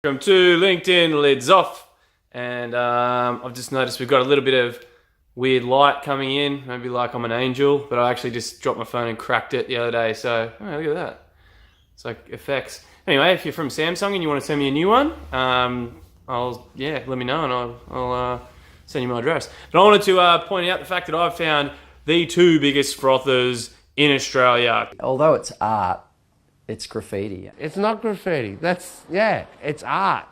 Welcome to LinkedIn Lids Off, and I've just noticed we've got a little bit of weird light coming in, maybe like I'm an angel, but I actually just dropped my phone and cracked it the other day, so oh, look at that. It's like effects. Anyway, if you're from Samsung and you want to send me a new one, let me know and I'll send you my address. But I wanted to point out the fact that I've found the two biggest frothers in Australia. Although it's art, it's graffiti. It's not graffiti. It's art.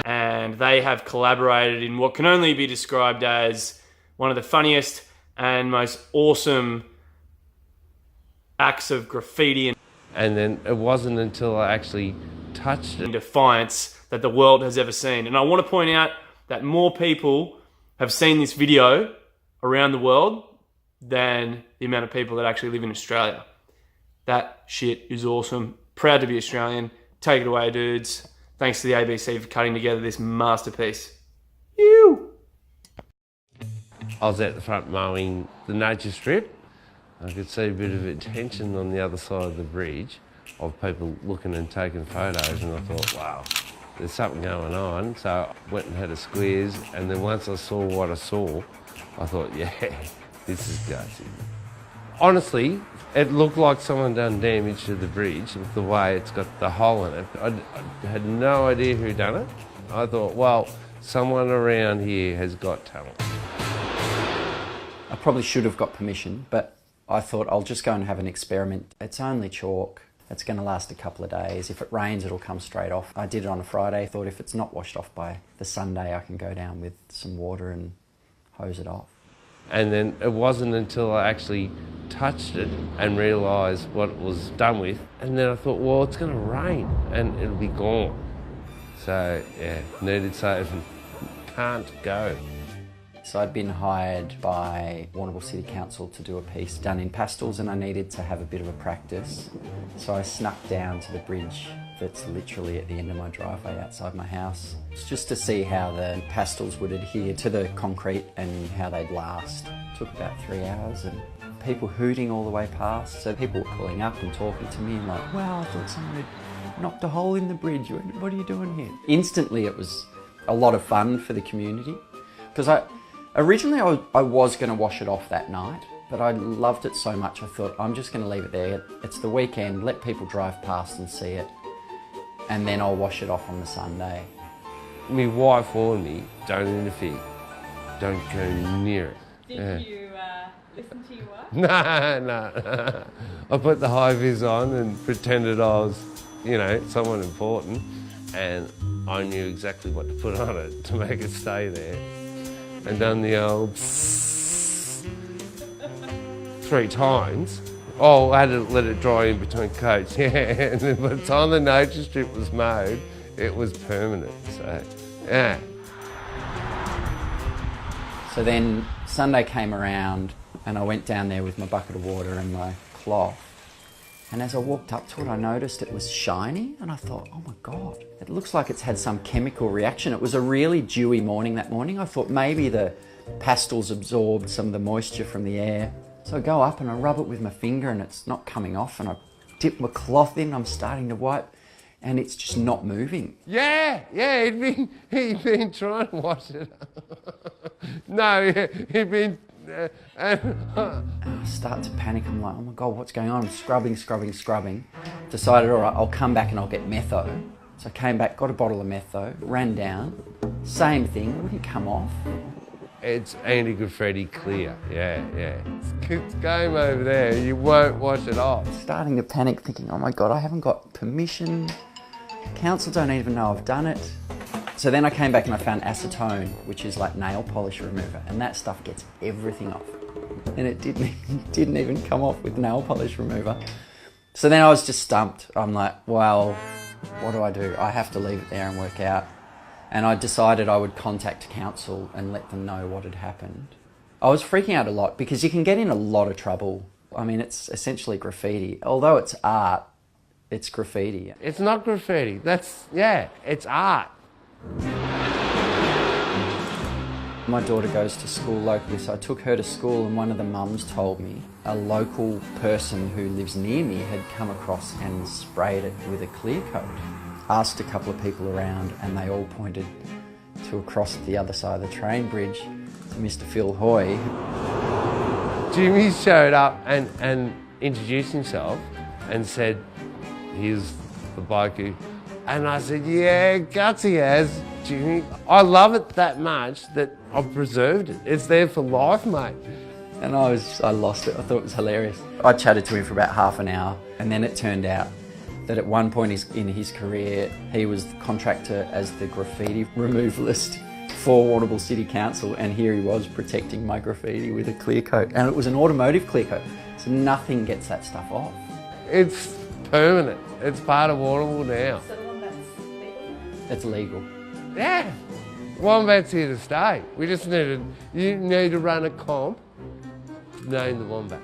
And they have collaborated in what can only be described as one of the funniest and most awesome acts of graffiti. And then it wasn't until I actually touched it. In defiance that the world has ever seen. And I want to point out that more people have seen this video around the world than the amount of people that actually live in Australia. That shit is awesome. Proud to be Australian. Take it away, dudes. Thanks to the ABC for cutting together this masterpiece. You. I was at the front mowing the nature strip. I could see a bit of attention on the other side of the bridge of people looking and taking photos, and I thought, wow, there's something going on. So I went and had a squeeze, and then once I saw what I saw, I thought, yeah, this is gutsy. Honestly, it looked like someone done damage to the bridge with the way it's got the hole in it. I had no idea who done it. I thought, well, someone around here has got talent. I probably should have got permission, but I thought I'll just go and have an experiment. It's only chalk. It's going to last a couple of days. If it rains, it'll come straight off. I did it on a Friday. Thought if it's not washed off by the Sunday, I can go down with some water and hose it off. And then it wasn't until I actually touched it and realised what it was done with, and then I thought, well, it's going to rain and it'll be gone. So, yeah, needed saving. Can't go. So I'd been hired by Warrnambool City Council to do a piece done in pastels, and I needed to have a bit of a practice. So I snuck down to the bridge that's literally at the end of my driveway outside my house. It's just to see how the pastels would adhere to the concrete and how they'd last. It took about 3 hours, and people hooting all the way past. So people were calling up and talking to me and like, wow, I thought someone had knocked a hole in the bridge. What are you doing here? Instantly it was a lot of fun for the community, because originally I was going to wash it off that night, but I loved it so much I thought I'm just going to leave it there. It's the weekend, let people drive past and see it, and then I'll wash it off on the Sunday. My wife warned me, don't interfere, don't go near it. Did you listen to your wife? No. I put the high vis on and pretended I was, someone important, and I knew exactly what to put on it to make it stay there. And done the old 3 times. Oh, I had to let it dry in between coats, yeah. And then by the time the nature strip was mowed, it was permanent, so, yeah. So then Sunday came around and I went down there with my bucket of water and my cloth. And as I walked up to it, I noticed it was shiny, and I thought, oh my God, it looks like it's had some chemical reaction. It was a really dewy morning that morning. I thought maybe the pastels absorbed some of the moisture from the air. So I go up and I rub it with my finger and it's not coming off, and I dip my cloth in, I'm starting to wipe, and it's just not moving. Yeah, he'd been trying to wash it. No, he'd been... And I start to panic. I'm like, oh my God, what's going on? I'm scrubbing. Decided, all right, I'll come back and I'll get metho. So I came back, got a bottle of metho, ran down, same thing, wouldn't come off. It's anti-graffiti clear, yeah. It's game over there, you won't wash it off. Starting to panic, thinking, oh my God, I haven't got permission. Council don't even know I've done it. So then I came back and I found acetone, which is like nail polish remover, and that stuff gets everything off. And it didn't even come off with nail polish remover. So then I was just stumped. I'm like, well, what do? I have to leave it there and work out. And I decided I would contact council and let them know what had happened. I was freaking out a lot because you can get in a lot of trouble. I mean, it's essentially graffiti. Although it's art, it's graffiti. It's not graffiti. It's art. My daughter goes to school locally, so I took her to school, and one of the mums told me a local person who lives near me had come across and sprayed it with a clear coat. asked a couple of people around and they all pointed to across the other side of the train bridge to Mr. Phil Hoy. Jimmy showed up and introduced himself and said, here's the bloke who... And I said, yeah, gutsy as, Jimmy. I love it that much that I've preserved it. It's there for life, mate. And I lost it. I thought it was hilarious. I chatted to him for about half an hour, and then it turned out that at one point in his career, he was the contractor as the graffiti removalist for Warrnambool City Council, and here he was protecting my graffiti with a clear coat. And it was an automotive clear coat, so nothing gets that stuff off. It's permanent. It's part of Warrnambool now. So the wombat's legal? It's legal. Yeah. Wombat's here to stay. You need to run a comp, name the wombat.